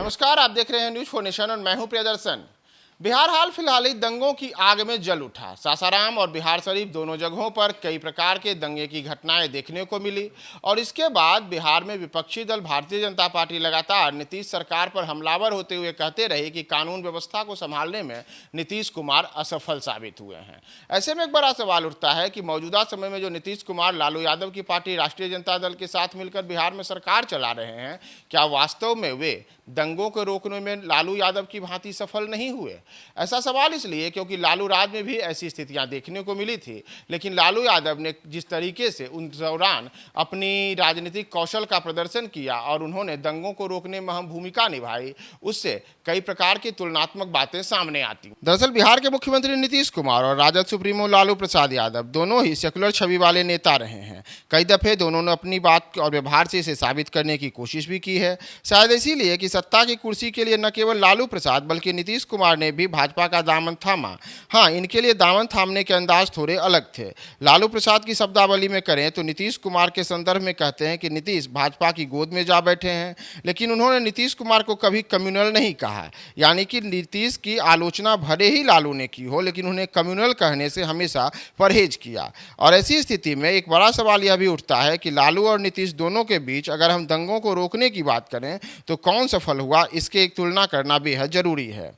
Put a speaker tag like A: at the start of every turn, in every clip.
A: नमस्कार, आप देख रहे हैं न्यूज फॉर नेशन और मैं हूं प्रियदर्शन। बिहार हाल फिलहाल ही दंगों की आग में जल उठा। सासाराम और बिहार शरीफ दोनों जगहों पर कई प्रकार के दंगे की घटनाएं देखने को मिली और इसके बाद बिहार में विपक्षी दल भारतीय जनता पार्टी लगातार नीतीश सरकार पर हमलावर होते हुए कहते रहे कि कानून व्यवस्था को संभालने में नीतीश कुमार असफल साबित हुए हैं। ऐसे में एक बड़ा सवाल उठता है कि मौजूदा समय में जो नीतीश कुमार लालू यादव की पार्टी राष्ट्रीय जनता दल के साथ मिलकर बिहार में सरकार चला रहे हैं, क्या वास्तव में वे दंगों को रोकने में लालू यादव की भांति सफल नहीं हुए? ऐसा सवाल इसलिए क्योंकि लालू राज में भी ऐसी स्थितियां देखने को मिली थी, लेकिन लालू यादव ने जिस तरीके से उन दौरान अपनी राजनीतिक कौशल का प्रदर्शन किया और उन्होंने दंगों को रोकने में अहम भूमिका निभाई, उससे कई प्रकार की तुलनात्मक बातें सामने आती। दरअसल बिहार के मुख्यमंत्री नीतीश कुमार और राजद सुप्रीमो लालू प्रसाद यादव दोनों ही सेकुलर छवि वाले नेता रहे हैं। कई दफे दोनों ने अपनी बात और व्यवहार से इसे साबित करने की कोशिश भी की है। शायद इसीलिए कि सत्ता की कुर्सी के लिए न केवल लालू प्रसाद बल्कि नीतीश कुमार ने भी भाजपा का दामन थामा। हाँ, इनके लिए दामन थामने के अंदाज थोड़े अलग थे। लालू प्रसाद की शब्दावली में करें तो नीतीश कुमार के संदर्भ में कहते हैं कि नीतीश भाजपा की गोद में जा बैठे हैं, लेकिन उन्होंने नीतीश कुमार को कभी कम्युनल नहीं कहा। यानी कि नीतीश की आलोचना भले ही लालू ने की हो, लेकिन उन्हें कम्युनल कहने से हमेशा परहेज किया। और ऐसी स्थिति में एक बड़ा सवाल यह भी उठता है कि लालू और नीतीश दोनों के बीच अगर हम दंगों को रोकने की बात करें तो कौन सफल हुआ, इसके एक तुलना करना बेहद जरूरी है।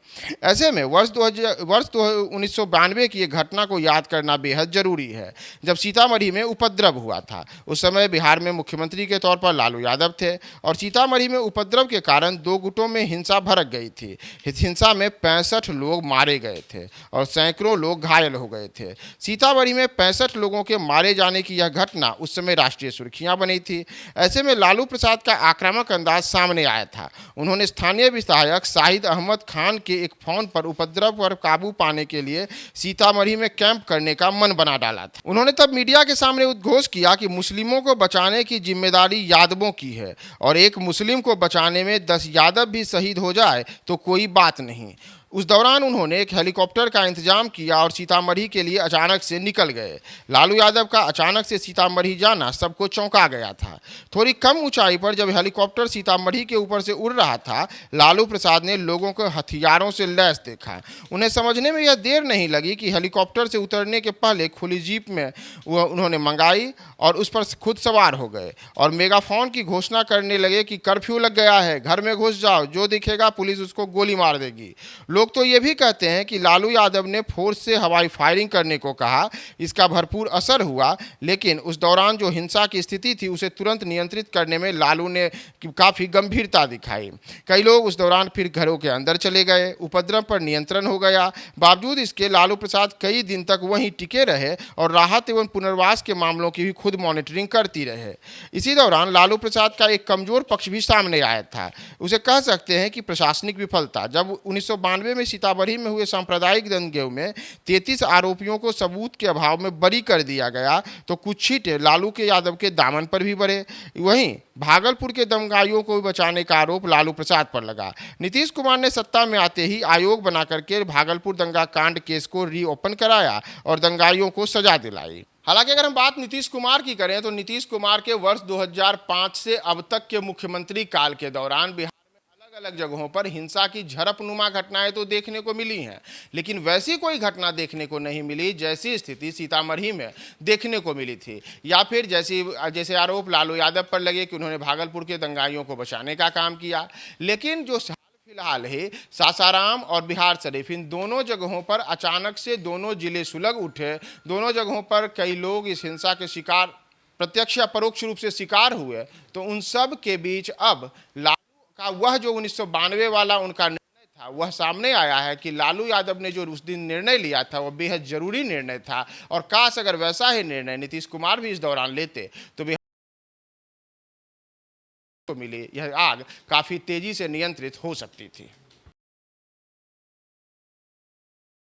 A: ऐसे में वर्ष 1992 की एक घटना को याद करना बेहद जरूरी है, जब सीतामढ़ी में उपद्रव हुआ था। उस समय बिहार में मुख्यमंत्री के तौर पर लालू यादव थे और सीतामढ़ी में उपद्रव के कारण दो गुटों में हिंसा भड़क गई थी। इस हिंसा में 65 लोग मारे गए थे और सैकड़ों लोग घायल हो गए थे। सीतामढ़ी में 65 लोगों के मारे जाने की यह घटना उस समय राष्ट्रीय सुर्खियां बनी थी। ऐसे में लालू प्रसाद का आक्रामक अंदाज सामने आया था। उन्होंने स्थानीय विधायक शाहिद अहमद खान के एक फोन पर उपद्रव पर काबू पाने के लिए सीतामढ़ी में कैंप करने का मन बना डाला था। उन्होंने तब मीडिया के सामने उद्घोष किया कि मुस्लिमों को बचाने की जिम्मेदारी यादवों की है और एक मुस्लिम को बचाने में 10 यादव भी शहीद हो जाए तो कोई बात नहीं। उस दौरान उन्होंने एक हेलीकॉप्टर का इंतजाम किया और सीतामढ़ी के लिए अचानक से निकल गए। लालू यादव का अचानक से सीतामढ़ी जाना सबको चौंका गया था। थोड़ी कम ऊंचाई पर जब हेलीकॉप्टर सीतामढ़ी के ऊपर से उड़ रहा था, लालू प्रसाद ने लोगों को हथियारों से लैस देखा। उन्हें समझने में यह देर नहीं लगी कि हेलीकॉप्टर से उतरने के पहले खुली जीप में वह उन्होंने मंगाई और उस पर खुद सवार हो गए और मेगाफोन की घोषणा करने लगे कि कर्फ्यू लग गया है, घर में घुस जाओ, जो दिखेगा पुलिस उसको गोली मार देगी। लोग तो ये भी कहते हैं कि लालू यादव ने फोर्स से हवाई फायरिंग करने को कहा। इसका भरपूर असर हुआ, लेकिन उस दौरान जो हिंसा की स्थिति थी उसे तुरंत नियंत्रित करने में लालू ने काफ़ी गंभीरता दिखाई। कई लोग उस दौरान फिर घरों के अंदर चले गए। उपद्रव पर नियंत्रण हो गया। बावजूद इसके लालू प्रसाद कई दिन तक वहीं टिके रहे और राहत एवं पुनर्वास के मामलों की भी खुद मॉनिटरिंग करती रहे। इसी दौरान लालू प्रसाद का एक कमजोर पक्ष भी सामने आया था। उसे कह सकते हैं कि प्रशासनिक विफलता। जब 1992 में सीतामढ़ी में हुए सांप्रदायिक दंगे में 33 आरोपियों को सबूत के अभाव में बरी कर दिया गया तो कुछ छींटे लालू के यादव के दामन पर भी बढ़े। वहीं भागलपुर के दंगाइयों को बचाने का आरोप लालू प्रसाद पर लगा। नीतीश कुमार ने सत्ता में आते ही आयोग बना करके भागलपुर दंगा कांड केस को रीओपन कराया और दंगाइयों को सजा दिलाई। हालांकि अगर हम बात नीतीश कुमार की करें तो नीतीश कुमार के वर्ष 2005 से अब तक के मुख्यमंत्री काल के दौरान बिहार अलग जगहों पर हिंसा की झड़पनुमा घटनाएं तो देखने को मिली हैं, लेकिन वैसी कोई घटना देखने को नहीं मिली जैसी स्थिति सीतामढ़ी में देखने को मिली थी, या फिर जैसे आरोप लालू यादव पर लगे कि उन्होंने भागलपुर के दंगाइयों को बचाने का काम किया। लेकिन जो फिलहाल है सासाराम और बिहार शरीफ, इन दोनों जगहों पर अचानक से दोनों जिले सुलग उठे। दोनों जगहों पर कई लोग इस हिंसा के शिकार, प्रत्यक्ष या परोक्ष रूप से शिकार हुए। तो उन सब के बीच अब का वह जो 1992 वाला उनका निर्णय था वह सामने आया है कि लालू यादव ने जो उस दिन निर्णय लिया था वह बेहद जरूरी निर्णय था और काश अगर वैसा ही निर्णय नीतीश कुमार भी इस दौरान लेते तो बिहार को मिली यह आग काफी तेजी से नियंत्रित हो सकती थी।